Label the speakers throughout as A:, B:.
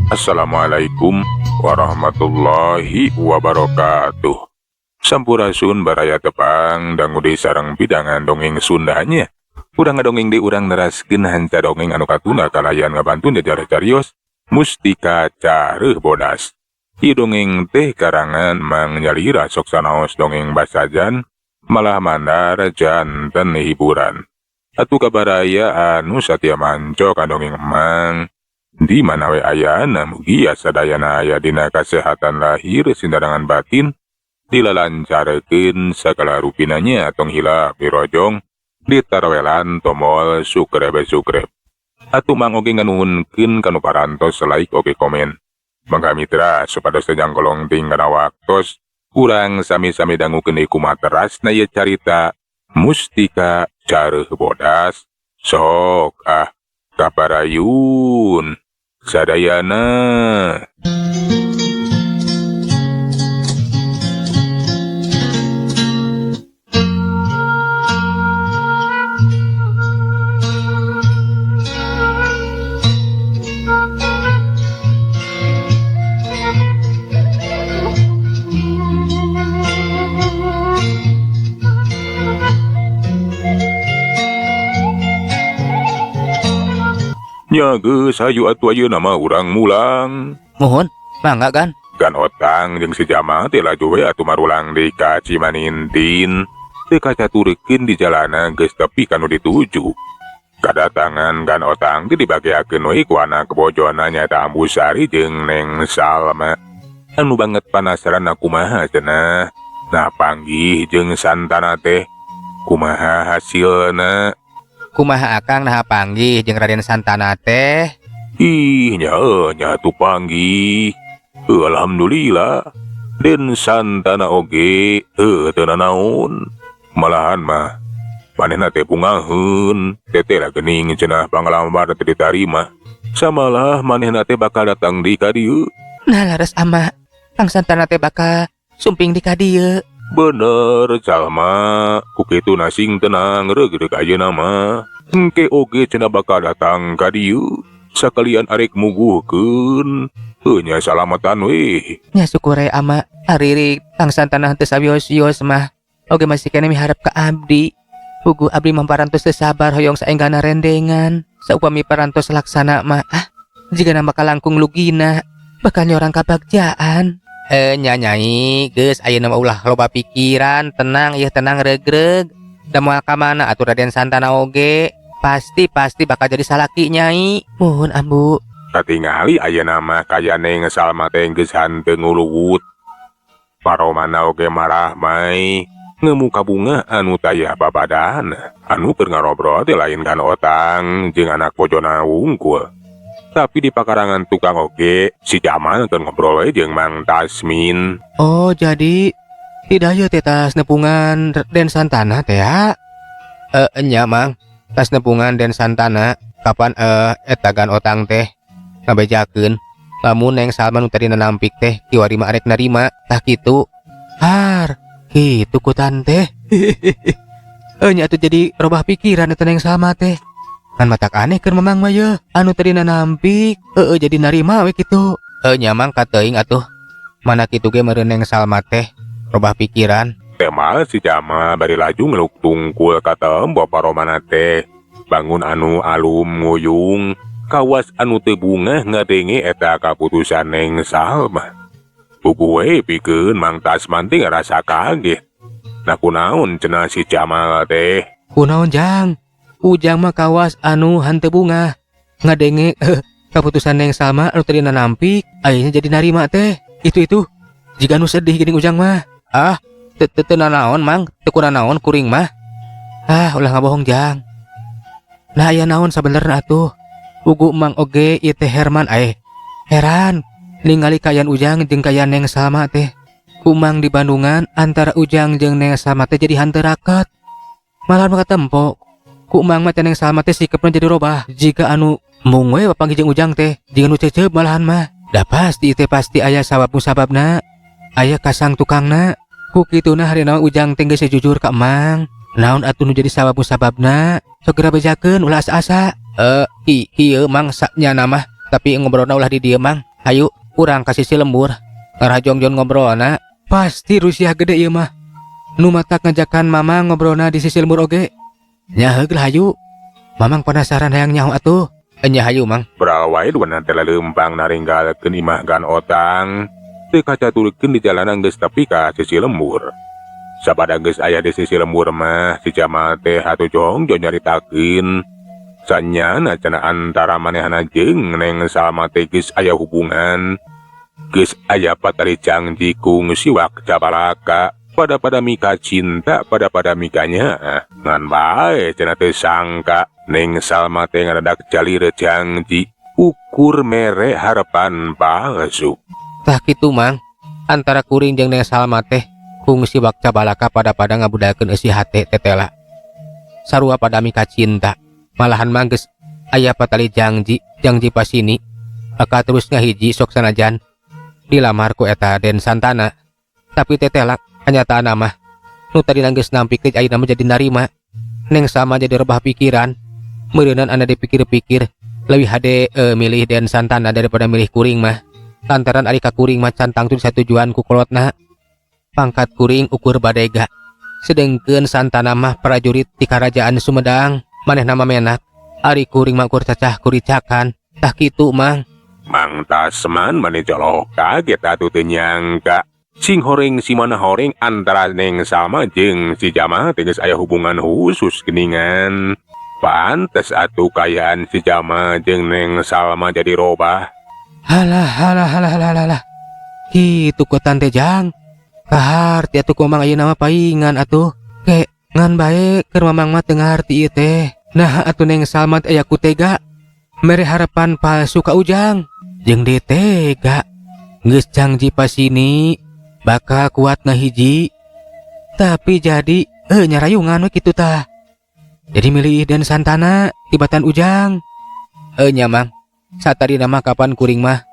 A: Assalamualaikum warahmatullahi wabarakatuh. Sampurasun baraya tepang dangude sareng pidangan dongeng Sundanya. Urang ngadongeng di urang neraskeun hanca dongeng anu katuna kalayan ngabantun jajar carios Mustika Careuh Bodas. Ieu dongeng teh karangan Mang Nyalira sok sanaos dongeng basajan malah mandar janten hiburan. Atuh kabaraya anu satia manco ka dongeng Mang di mana we ayana mugi sadayana aya dina kasehatan lahir sindarangan batin dilalancarkeun sagala rupinanya tong hilap birojong ditarawelan tomol sukrebe sukreb. Atuh Mang oge nganuhunkeun kanu parantos like oge komen. Mangga mitra supados tejang kolong tinggal waktos urang sami-sami dangukeun deui kumaha terasna ieu carita Mustika Careuh Bodas. Sok kaparayun sadayana. Nya geus hayu atuh ayeuna mah urang mulang.
B: Mohon, mangga kan?
A: Kan Otang jeung si Jama teh laju we atuh marulang deui ka Cimanintin. Teu kacaturkeun di jalana geus tepi kanu dituju. Kadatangan kan Otang teh dibageakeun we ku anak bojona nyaeta Ambu Sari jeung Neng Salma. Anu banget panasaran kumaha cenah. Nah panggih jeung Santana teh kumaha hasilna?
B: Kumaha akang nah panggih jeung Raden Santana teh?
A: Ih nya tuh panggih. Alhamdulillah. Den Santana oge teu nanaon. Malahan mah manehna teh pungaheun, teteh lah geuning cenah pangalamar teu ditarima. Samalah manehna teh bakal datang di ka dieu.
B: Nah laras ama, Kang Santana teh bakal sumping di ka dieu.
A: Bener jalma, kukitu nasing tenang regreg ayeuna mah. Engke oge cenah bakal datang ka dieu. Sakalian arek muguhkeun. Nya salamatan we.
B: Nya syukure ama, aririk Kang Santana teu sawios-wios mah. Oge masih kene miharep ka abdi. Puguh abdi mah parantos teu sabar hoyong saenggana rendengan. Saupami parantos laksana mah jigana bakal langkung lugina, bakal nyorang kabagjaan. Nyai, geus ayeuna mah ulah loba pikiran, tenang tenang regreg. Da moal ka mana atuh Raden Santana oge, pasti bakal jadi salaki Nyai. Mohon Ambu.
A: Katingali ayeuna mah kaya Neng Salma teh geus hanteu nguluwut. Paromana oge marah mai. Ngemuka bunga anu tayah babadan. Anu keur ngarobrol teh lain kan Otang jeung anak bojona wungkul. Tapi di pakarangan tukang oge si Jamal keur ngobrol we jeung Mang Tasmin.
B: Oh jadi tidak ya teh tas nepungan Den Santana teh ya? Nya Mang, tas nepungan Den Santana kapan etagan Otang teh ngabejakeun lamun Neng Salma nu tadi nampik teh kiwari mah arek narima tah kitu. Har, kitu kutan teh. Nya atuh jadi robah pikiran eta Neng Salma teh. Kan matak aneh keur memang mah ye anu tadi nampik jadi narima we kitu. Nya Mang kateuing atuh. Mana kitu ge meureun Neng Salma teh robah pikiran.
A: Temal si Jama bari laju ngeluk tungkul ka tembok paromana teh. Bangun anu alum nguyung. Kawas anu teu bunga ngadenge eta kaputusan Neng Salma. Puguh we pikeun Mang Tasman teh ngarasa kaget. Nah kunaon cenah si Jama teh?
B: Kunaon Jang? Ujang mah kawas anu hanteu bunga ngadenge kaputusan Neng Salma anu tadi nampik ayeuna jadi narima teh. Itu jika anu sedih geuning Ujang mah. Teu nanaon Mang, teu kunaon kuring mah. Ulah ngabohong Jang. Nah aya naon sabenerna atuh. Puguh Mang oge ieu teh Herman heran ningali kayan Ujang jeung kayan Neng Salma teh. Kumang di Bandungan antara Ujang jeung Neng Salma teh jadi hanteu raket. Malahan mah katempo ku Mang mah Neng Salma teh sikepna jadi robah. Jika anu mung we papanggih jeung Ujang teh, jeung anu cecep malahan mah. Da pasti teh pasti aya sabab-musababna. Aya kasang tukangna. Ku kituna harina Ujang teh geus jujur ka Mang. Naon atuh nu jadi sabab-musababna? Segera bejakeun ulah asa-asa. Ieu Mang saknya mah, tapi ngobrolna ulah di dieu Mang. Hayu urang kasih si lembur ngarajongjon ngobrolna pasti Rusia gede ieu mah. Nu matak ngajakan mamang ngobrolna di sisi lembur oge. Nya heug lah hayu. Mamang penasaran hayang nyaho atuh. Nya hayu mang.
A: Berawai dua tela lempang naringgalkeun imah gan otang. Teu kacaturkeun di jalanan geus tepi ka sisi lembur. Sabada geus aya di sisi lembur mah si Jamal teh atuh jong nyaritakeun. Sanyana cenah antara manehna jeung Neng Salma teh geus aya hubungan. Geus aya patari janji kung si Wakcabalaka. Pada mika cinta, pada mikanya ngan bae cenah teu sangka Neng Salma teh ngadadak jalire janji ukur mere harapan palsu.
B: Tah kitu mang, antara kuring jeung Neng Salma teh kung si Wakcabalaka pada ngabudakeun eusi hate tetela. Sarua pada mika cinta, malahan mah geus aya patali janji pasini bakal terus ngahiji sok sanajan dilamar ku eta Den Santana. Tapi tetela kenyataan mah nu tadi geus nampikeun ayeuna mah jadi narima. Neng Salma jadi rebah pikiran. Meureunan anda dipikir-pikir leuwih hade milih Den Santana daripada milih kuring mah. Lantaran ari ka kuring mah can tangtu disatujuan ku kolotna. Pangkat kuring ukur badega. Sedengkeun Santana mah prajurit di Karajaan Sumedang. Manehna mah menak ari kuring mah ukur cacah kuricakan. Tah kitu mang.
A: Mang Tasman maneh colok kaget atuh teu nyangka. Sing horeng si mana horeng antara Neng Salma jeung si Jamal teh geus aya hubungan khusus geuningan. Pantes atuh kayaan si Jamal jeung Neng Salma jadi robah.
B: Halah. Kitu ku tante Jang. Kaharti atuh ku mamang ayeuna mah paingan atuh. Ke ngan bae keur mamang mah teu ngarti ieu teh. Nah atuh Neng Salma aya ku tega mere harapan palsu ka Ujang. Jeung ditega geus janji pasini bakal kuat ngahiji. Tapi jadi nyarayungan we kitu tah. Jadi milih Den Santana tibatan Ujang. Nya mang. Satadina mah kapan kuring mah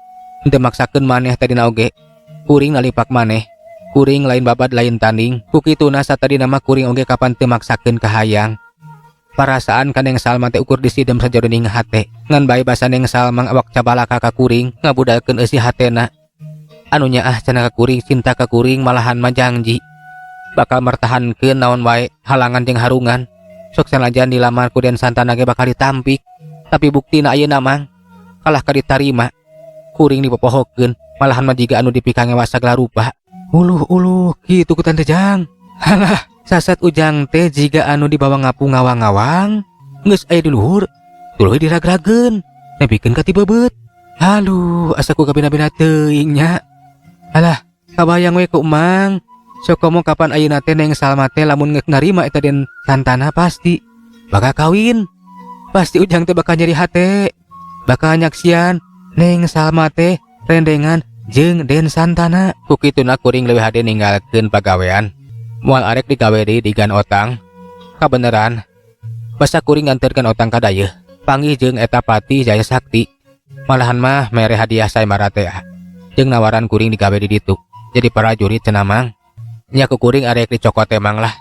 B: teu maksakeun maneh tadina oge. Kuring nalipak maneh. Kuring lain babad lain tanding. Ku kituna satadina mah kuring oge kapan teu maksakeun kahayang. Parasaan ka Neng Salma teh ukur disidem sajroning hate. Ngan bae basa Neng Salma Wakcabalaka ka kuring ngabudakeun eusi hatena. Anu nyaah cenah ka kuring cinta ka kuring malahan mah janji bakal mertahankeun naon wae halangan jeung harungan. Sok sanajan dilamar ku Den Santana ge bakal ditampik. Tapi buktina ayeuna mang kalah ka ditarima. Kuring dipopohokeun malahan mah jiga anu dipikang ewa sagala rupa. Uluh kitu ku tante Jang. Halah sasat Ujang teh jiga anu dibawa ngapu ngawang-ngawang geus aya di luhur tuluy diragrageun nepikeun ka ti bebeut. Haluh asa ku kabina-bina teuing nya. Alah kabayang we ku Mang. Sok komo kapan ayeuna teh Neng Salma teh lamun geus narima eta Den Santana pasti bakal kawin. Pasti Ujang teh bakal nyeri hate. Bakal nyaksian Neng Salma teh rendengan jeung Den Santana. Ku kituna kuring leuwih hade ninggalkeun pagawean. Moal arek digawe deui di Gan Otang. Kabeneran basa kuring nganterkeun Otang ka dayeuh. Panggih jeung eta Pati Jaya Sakti. Malahan mah mere hadiah saemara teh jeung nawaran kuring digawe di ditu. Jadi prajurit cenah mang. Nya ku kuring arek dicokot emang lah.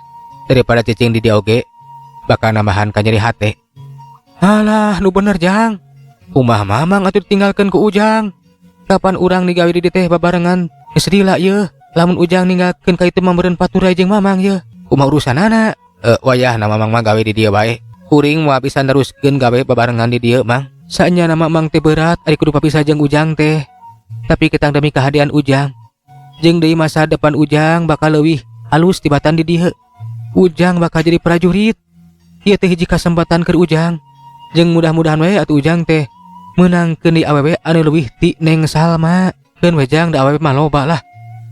B: Daripada cicing di dia oge bakal nambahan ka nyeri hate. Alah nu bener Jang. Kumaha mamang atuh ditinggalkeun ku Ujang. Kapan urang digawe di dieu teh babarengan geus lila yeuh. Lamun Ujang ninggalkeun ka itu mah meureun paturai jeung mamang yeuh. Kumaha urusanana? Wayah na mamang mah gawe di dieu bae. Kuring moal bisa neruskeun gawe babarengan di dieu mang. Saenyana mamang teh berat ari kudu papisah jeung Ujang teh. Tapi ketang demi kehadiran Ujang. Jeung deui masa depan Ujang bakal leuwih halus tibatan di dieu. Ujang bakal jadi prajurit. Ieu teh hiji kasempatan keur Ujang. Jeung mudah-mudahan we atuh Ujang teh meunangkeun di awewe anu leuwih ti Neng Salma. Keun we Jang da awewe mah loba lah.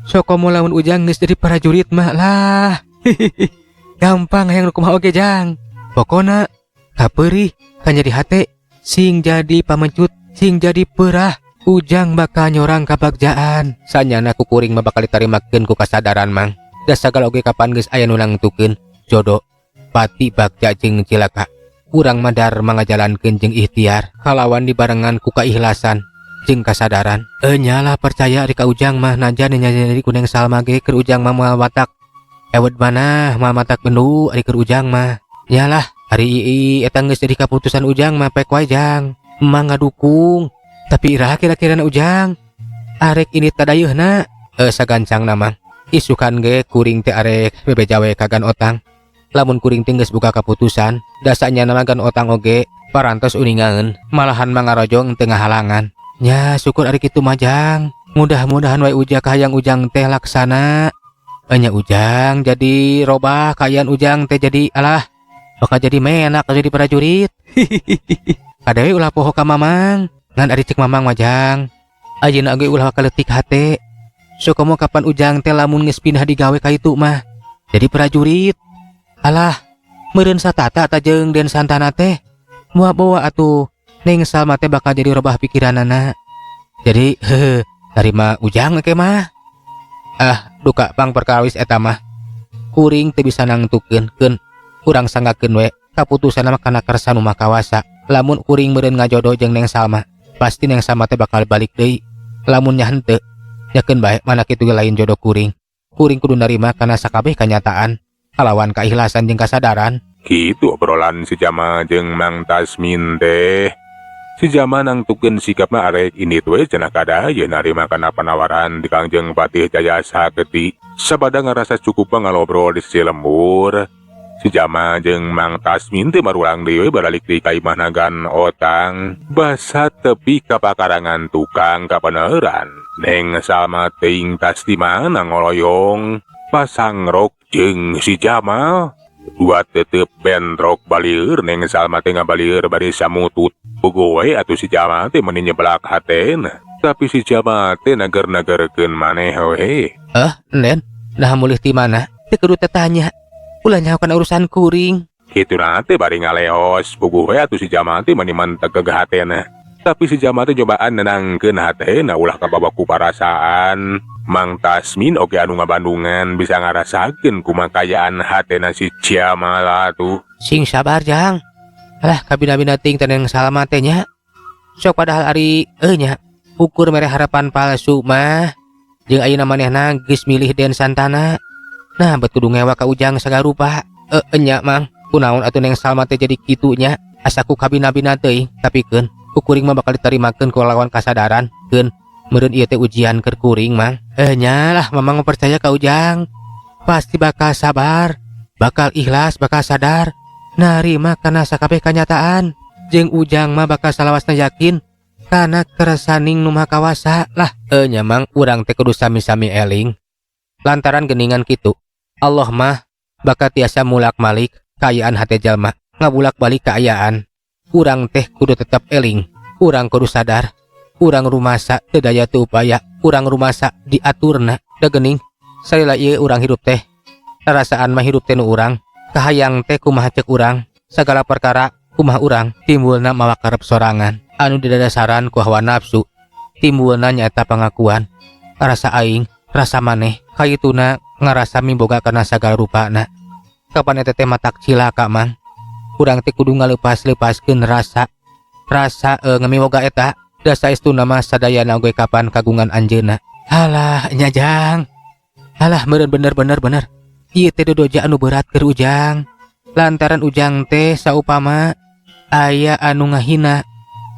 B: Sok komo lamun Ujang geus jadi prajurit mah lah. Gampang hayang kumaha oge Jang. Pokona kapeurih kan jadi hate sing jadi pamencut sing jadi peurah. Ujang bakal nyorang kabagjaan. Sanyana ku kuring mah bakal ditarimakeun ku kasadaran mang. Da sagala oge kapan geus aya nu nangtukeun jodoh Pati Bagja jeung Cilaka. Urang madar mangajalankeun jeung ikhtiar kalawan dibarengan ku kaikhlasan jeung kasadaran. Nyalah percaya ari ka Ujang mah najan nyanyeri ku Neng Salma ge keur Ujang mah moal watak ewet manah moal matak bendu ari keur Ujang mah. Nyalah ari eta geus jadi kaputusan Ujang mah pek wae Jang. Emang ngadukung. Tapi iraha kira-kira Ujang arek ini tadayeuhna sagancang namang isukan ge kuring teh arek bebejawe kagan otang. Lamun kuring teh geus buka kaputusan dasanya nama gan otang oge parantos uningaeun malahan mangarojong tengah halangan. Nya syukur ari kitu majang. Mudah-mudahan wae ujang kahayang ujang teh laksana. Nya ujang jadi robah kayan ujang teh jadi alah bakal jadi menak jadi prajurit. Kadewe ulah poho ka mamang ngan ari cek mamang majang. Ayeuna ge ulah kaletik hate. So komo kapan ujang teh lamun geus pindah digawe ka itu mah jadi prajurit. Alah meureun satata ta jeung Den Santana teh moal bawa atuh Neng Salma teh bakal jadi robah pikiranana. Jadi tarima ujang ke mah. Duka pang perkawis eta mah. Kuring teu bisa nangtukeun keun urang sanggakeun we kaputusan mah kana kersa nu makawasa. Lamun kuring meureun ngajodoh jeung Neng Salma, pasti Neng Salma teh bakal balik deui. Lamun nya henteu, nyakeun bae mana kitu ge lain jodoh kuring. Kuring kudu narima kana sakabeh kanyataan, kalawan keikhlasan jeung kasadaran.
A: Kitu obrolan si Jama jeung Mang Tasmin teh. Si Jama nangtukeun sikapna arek ini tuh cenah kadaya narima kana penawaran di Kangjeng Patih Jaya Saketi. Sabada ngarasa cukup ngalobrol di sisi lembur. Si Jama jeung Mang Tasmin teh marulang deui baralik di ka imah nagan otang. Basa tepi ka pakarangan tukang kapaneran. Neng Salma teuing tas di mana ngoloyong. Pasang rok jeung si Jama. Dua tetep bentrok balieur Neng Salma teh ngabalieur bari samutut. Pugowe atuh si Jama teh meuni nyeblak hatena. Tapi si Jama teh nager-nagerkeun maneh we.
B: Nen, nah mulih ti mana? Teu kudu tetanya. Ulah nyaho kana urusan kuring.
A: Kituna teh bari ngaleos puguh we atuh si Jama teh meuni manteg ke hatena. Tapi si Jama teh cobaan nenangkeun hatena ulah kabawa ku parasaan. Mang Tasmin oge anu ngabandungan bisa ngarasakeun kumakayaan hatena si Jama lah tuh.
B: Sing sabar jang. Alah kabina-bina ting Neng Salma teh nya. Sok padahal ari nya ukur mere harapan palsu mah. Jeung ayeuna manehna geus milih Den Santana. Nah bet kudu ngewa ka ujang sagarupa. Nya mang kunaon atuh Neng Salma teh jadi kitu nya. Asaku kabina-bina teuing tapi keun kuring mah bakal ditarimakeun ku lawan kasadaran keun. Meureun ieu teh ujian keur kuring mang. Nyalah mamang percaya ka ujang. Pasti bakal sabar, bakal ikhlas, bakal sadar. Narima kana sakabeh kanyataan. Jeung ujang mah bakal salawasna yakin kana keresaning nu makawasa lah. Nya mang urang teh kudu sami-sami eling. Lantaran geningan kitu, Allah mah bakal tiasa mulak-malik kaayaan hate jalma, ngabulak-balik kaayaan. Urang teh kudu tetep eling. Urang kudu sadar. Urang rumasa teu daya teu upaya. Urang rumasa diaturna da geuning. Salila ieu urang hirup teh. Rasaan mah hirup teh nu urang. Kahayang teh kumaha ceuk urang. Sagala perkara kumaha urang timbulna mawa karep sorangan. Anu didadasaran ku hawa nafsu. Timbulna nyaeta pangakuan. Rasa aing, rasa maneh. Kayituna ngarasa miboga kana sagala rupana. Kapan eta teh matak cilaka mang. Urang teh kudu ngalepas-lepaskeun rasa. Rasa ngamiboga eta. Da saestuna mah sadayana oge kapan kagungan anjeunna. Halah nya jang. Halah meureun bener. Ieu teh dodoja anu berat keur ujang. Lantaran ujang teh saupama aya anu ngahina,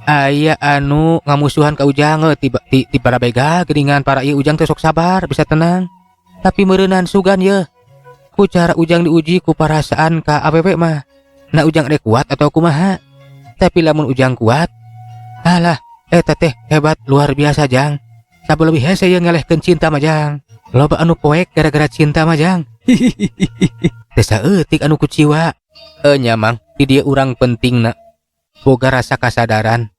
B: aya anu ngamusuhan ka ujang ti para bega geuningan para ieu ujang teh sok sabar, bisa tenang. Tapi meureunan sugan ye. Ku cara ujang diuji ku parasaan ka awewe mah. Na ujang rek kuat atau kumaha? Tapi lamun ujang kuat, alah eta teh hebat luar biasa jang. Sabeleuwih hese ye ngelehkeun cinta mah jang. Loba anu poek gara-gara cinta mah jang. Teu saeutik anu kuciwa. Nya mang di dieu urang pentingna boga rasa kasadaran.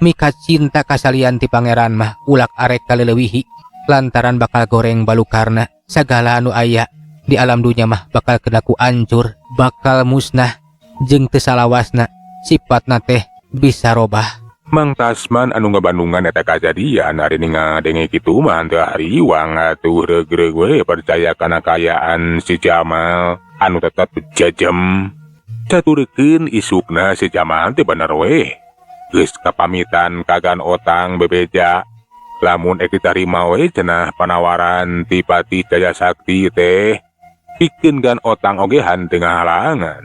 B: Mika cinta kasalian ti pangeran mah ulak arek kaleulewihi lantaran bakal goreng balukarna. Sagala anu aya di alam dunya mah bakal kedaku ancur, bakal musnah jeung teu salawasna sifatna teh bisa robah.
A: Mang Tasman anu ngabandungan eta kajadian hari ini ngadenge kitu mah teu hariwang atuh regreg we percaya kana kayaan si Jamal anu tetep jajem. Caturkeun isukna si Jamal teh bener we. Geus kapamitan kagan otang bebeja. Lamun ek ditarima we cenah panawaran ti Patih Jaya Sakti teh. Pikeun gan otang oge henteu ngahalangan.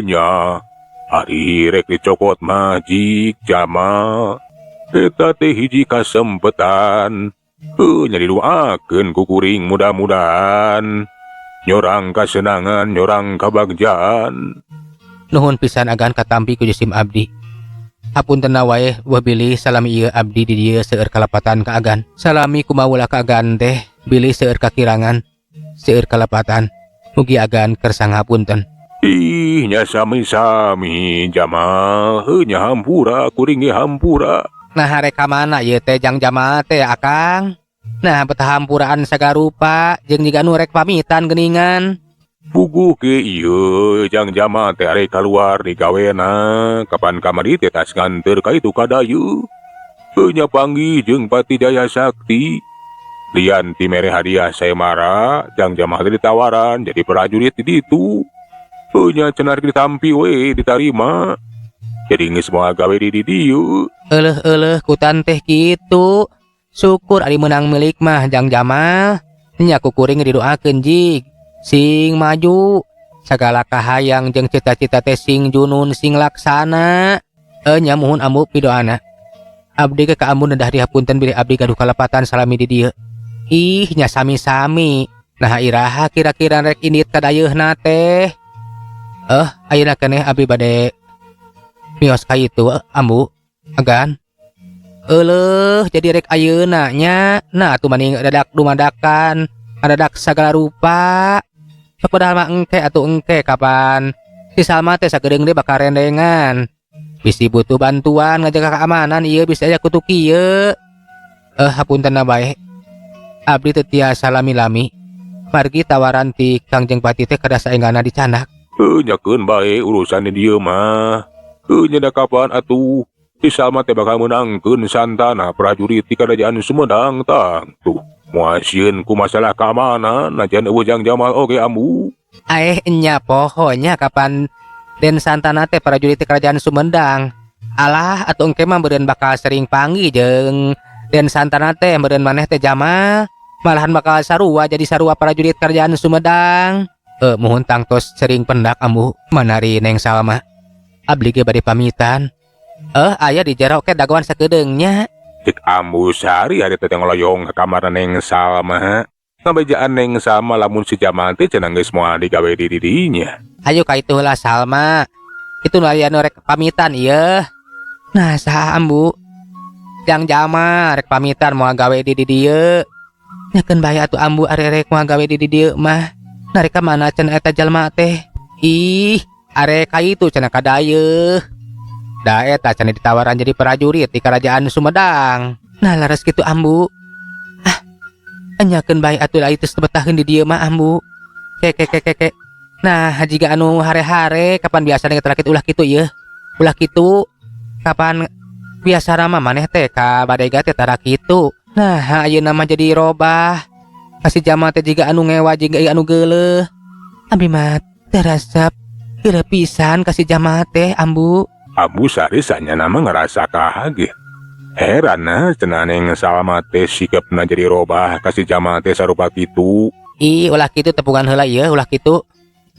A: Nya hari rek dicokot mah jik Jama. Eta teh hiji kasempetan. Nya didoakeun ku kuring mudah-mudahan nyorang kasenangan, nyorang kabagjaan.
B: Nuhun pisan agan katampi ku jisim abdi. Hapunten wae wah bilih salami ieu abdi di dieu seueur kalapatan ka agan. Salami kumaula ka agan teh bilih seueur kakirangan, seueur kalapatan. Mugi agan kersa ngapunten.
A: Ih, nya sami-sami Jamal, nya hampura kuring ge hampura.
B: Nah harek ka mana ieu teh jang Jamal teh Akang? Nah betah hampuraan sagarupa jeung jiga nu rek pamitan geuningan.
A: Puguh ke ieu jang Jamal teh arek kaluar di gawena, kapan kamari teh tas nganter ka itu kadayu. Nya panggih jeung Pati Daya Sakti. Lian ti mere hadiah saemara, jang Jamal teh ditawaran jadi prajurit di ditu. Nya cenar ditampi we ditarima. Jadi geus moal gawe di dieu.
B: Eleuh kutan teh kitu. Syukur ari menang milik mah jang Jamal. Nya ku kuring didoakeun jig sing maju sagala kahayang jeung cita-cita teh sing junun sing laksana. Nya muhun ambu pidoana. Abdi ke ka ambu nendah dihapunten bilih abdi gaduh kalepatan salami di dieu. Ih nya sami-sami. Nah iraha kira-kira rek indit kadayeuna teh. Ayeuna keneh abdi bade mios ka itu ambu agan. Eleuh jadi rek ayeuna nya. Nah atuh maning dadak dumadakan, dadak sagala rupa. Padahal mah engke atuh engke kapan si Salma teh sagedeung deui bakal rendengan. Bisi butuh bantuan ngajaga keamanan ieu bisa aya kutu kieu. Hapuntenna bae. Abdi teu tiasa lami-lami. Margi tawaran ti Kangjeng Pati teh kada saenggana dicanak.
A: Nyakeun bae urusan di dieu mah. Nya da kapan atuh si Salma teh bakal menangkeun santana prajurit di Kerajaan Sumedang tang. Tuh, muasieun ku masalah keamanan najan eueuh jang Jamal oge ambu.
B: Nya pohonya kapan Den Santana teh prajurit di Kerajaan Sumedang. Alah atuh engke mah beureun bakal sering panggih jeung Den Santana teh meureun maneh teh Jamal. Malahan bakal sarua jadi sarua prajurit Kerajaan Sumedang. Muhun tangtos sering pendak ambu manari Neng Salma. Abdi ge bade pamitan. Aya di jero ke dagoan sakedeungnya.
A: Cek ambu sehari ada teh ngeloyong ke kamar Neng Salma. Ngabejaan Neng Salma lamun si Jamal teh cenah geus moal digawe di didinya.
B: Ayo ka itu lah Salma. Itu nu aya nu rek pamitan ieu. Nah saha ambu? Jang Jamal rek pamitan moal gawe di dieu. Nyakeun bae atuh ambu are rek moal gawe di dieu mah. Narek ka mana cenah eta jalma teh? Ih, are ka itu cenah kadayeuh. Da eta cenah ditawaran jadi prajurit di Kerajaan Sumedang. Nah laras kitu ambu. Nyakeun bae atuh lai teu betahkeun di dieu mah ambu. Kek. Nah jiga anu hare-hare kapan biasana ngeterakit ulah kitu ieu? Ulah kitu kapan biasa mah maneh teh ka badega teh tara kitu. Nah ayeuna mah jadi robah. Kasih Jamal teh jiga anu ngewa jiga anu geuleuh. Abi mah terasap geuleuh pisan kasih Jamal teh ambu.
A: Ambu saresanya nama ngerasa kaget. Heran cenah Neng Salma teh sikepna jadi robah kasih Jamal teh sarupa kitu.
B: Ih ulah kitu tepungan heula ieu ulah kitu.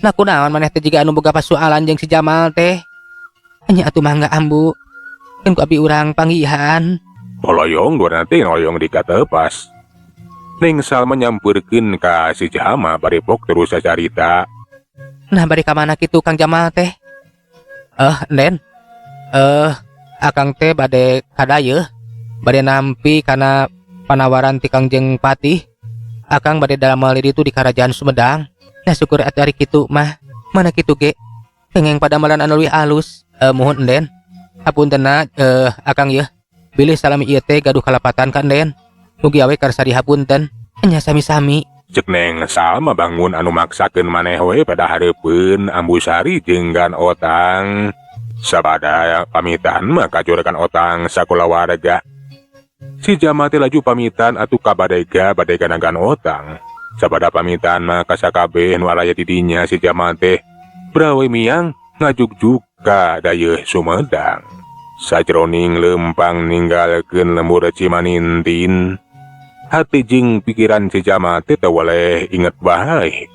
B: Nah kunaon maneh teh jiga anu boga pasualan jeung si Jamal teh. Nya atuh mangga ambu. Kan ku abi urang panggihan.
A: Oloyong dua nanti noloyong dikatepas. Neng Salma nyamperkeun ka si Jamal barepok terus sacarita.
B: Nah bari ka mana kitu Kang Jamal teh? Den. Akang teh bade kadayeuh. Bade nampi kana panawaran ti Kangjeng Pati. Akang bade damel di ditu di Kerajaan Sumedang. Nah syukur atuh ari kitu mah. Mana kitu ge? Kengeng padamelan anu leuwih alus. Muhun Den. Hapuntenna Akang yeuh. Bilih salami ieu teh gaduh kalapatan ka Den. Mugi awe karsa dihapunten. Nya sami-sami.
A: Cek Neng Salma bangun anu maksakeun maneh we pada hareupeun Ambu Sari jeung Gan Otang. Sabada pamitan mah kajorekan Otang sakulawarga. Si Jamal teh laju pamitan atuh ka badega Gan Otang. Sabada pamitan mah ka sakabeh nu aya di dinya si Jamal teh brawe miang ngajug-jug ka dayeuh Sumedang. Sajroning lempang ninggalkeun lembur Cimanintin. Hati jeung pikiran si Jamal teh waleh inget bae.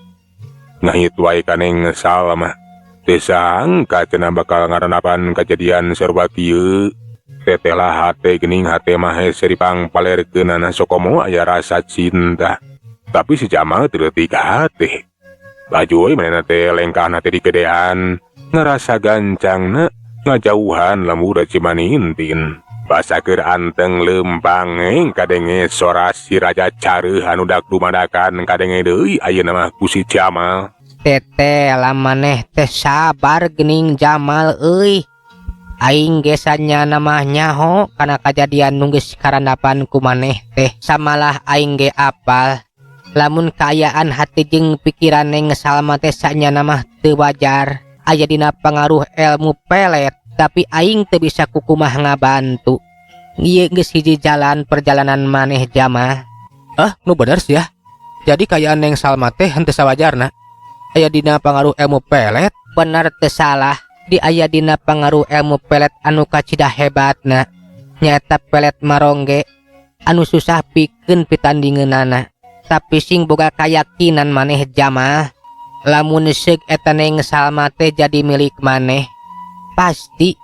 A: Ngahit wae ka Neng Salma. Teu sangka cenah bakal ngarenapan kejadian sarua kieu. Tetelah hate gening hate mah hese dipangpalerkeunana sokomo aya rasa cinta. Tapi si Jamal teu leutik ka hate. Baju we manehna teh lengkahna teh digedean, ngerasa gancangna ngajauhan lemur cimanintin. Basa keur anteng lempang kadenge sora si raja careuh anu dak dumadakan kadenge deui ayeuna mah ku si Jamal.
C: Tete lamaneh teh sabar gening Jamal euy. Aing gesanya namanya ho kana kajadian nu geus karandapan ku maneh teh. Samalah aing ge apal. Lamun kaayaan hati jeung pikiran neng Salma teh sanyana mah teu wajar. Aya dina pangaruh ilmu pelet. Tapi aing teu bisa kukumah ngabantu. Ieu geus hiji jalan perjalanan maneh Jamal.
B: Nu bener sih ya. Jadi kaayaan neng Salma teh henteu sawajarna. Aya dina pangaruh ilmu pelet.
C: Bener teu salah. Di aya dina pangaruh ilmu pelet anu kacida hebatna. Nyaeta pelet marongge anu susah pikeun pitandingeunana. Tapi sing boga kayakinan maneh Jamal. Lamun seug eta neng Salma teh jadi milik maneh, pasti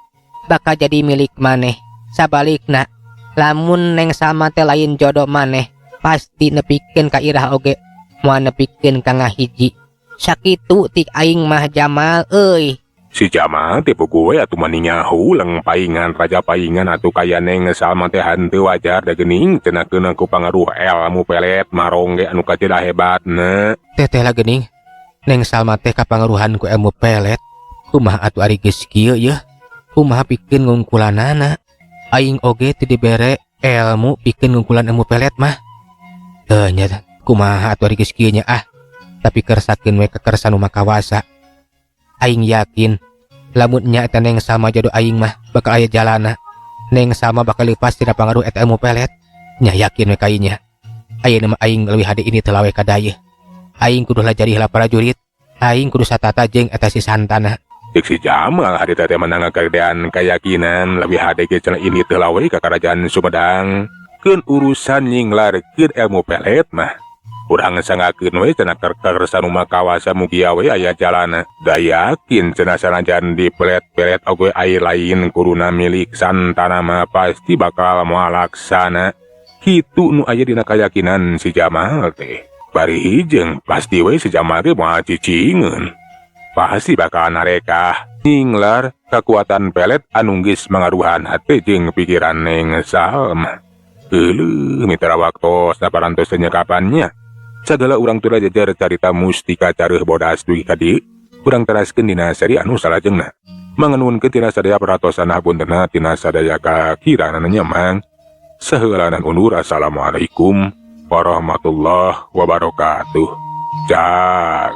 C: bakal jadi milik maneh. Sabalikna, lamun neng Salma teh lain jodoh maneh, pasti nepikeun ka irah oge moal nepikeun ka ngahiji. Sakitu tik aing mah Jamal euy.
A: Si Jamal teh pugu we atuh mani nyahu leng paingan raja paingan atuh kaya neng Salma teh henteu wajar da geuning cenah ku pangaruh ilmu pelet marongge anu kacida hebatna.
B: Teteh lah geuning. Neng Salma teh kapangaruhan ku ilmu pelet. Kumaha atuh ari geus kieu yeuh? Kumaha pikeun ngungkulanana? Aing oge teu dibere ilmu pikeun ngungkulan ilmu pelet mah. Teu nya kumaha atuh ari geus kieu nya ah. Tapi kersakeun we kekersan nu makawasa. Aing yakin lamun nya eta neng Salma jodoh aing mah bakal aya jalana. Neng Salma bakal leupas tina pangaruh eta ilmu pelet. Nya yakin we ka ieu nya. Ayeuna mah aing leuwih hade ini teu lawe ka dayeuh. Aing kudu lajari heula prajurit. Aing kudu satata jeung eta si santana.
A: Cek si Jamal hade teh menang kagedean keyakinan lebih hade ge cenah ini teu lawe ka karajaan Sumedang. Keun urusan nyinglarkeun ilmu pelet mah. Urang sangakeun we cenah kersan nu makawasa mugi we aya jalana. Da yakin cenah sanajan di pelet-pelet oge aya lain kuruna milik santana mah pasti bakal moal laksana. Kitu nu aya dina keyakinan si Jamal teh. Bari hijeng pasti we si Jamal ge moal cicingeun. Pasti bakal narekah nyinglar kekuatan pelet anu geus mangaruhan hate jeung pikiran neng Salma. Heuleuh mitra waktos saparantos nyekapannya. Sagala urang teu jajar carita mustika careuh bodas dugi ka dieu. Urang teraskeun dina seri anu salajengna. Manganuhunkeun tina sadaya paratosan hapuntenna tina sadaya kakiranana nyamang. Saheulanan undur assalamualaikum warahmatullahi wabarakatuh. Jak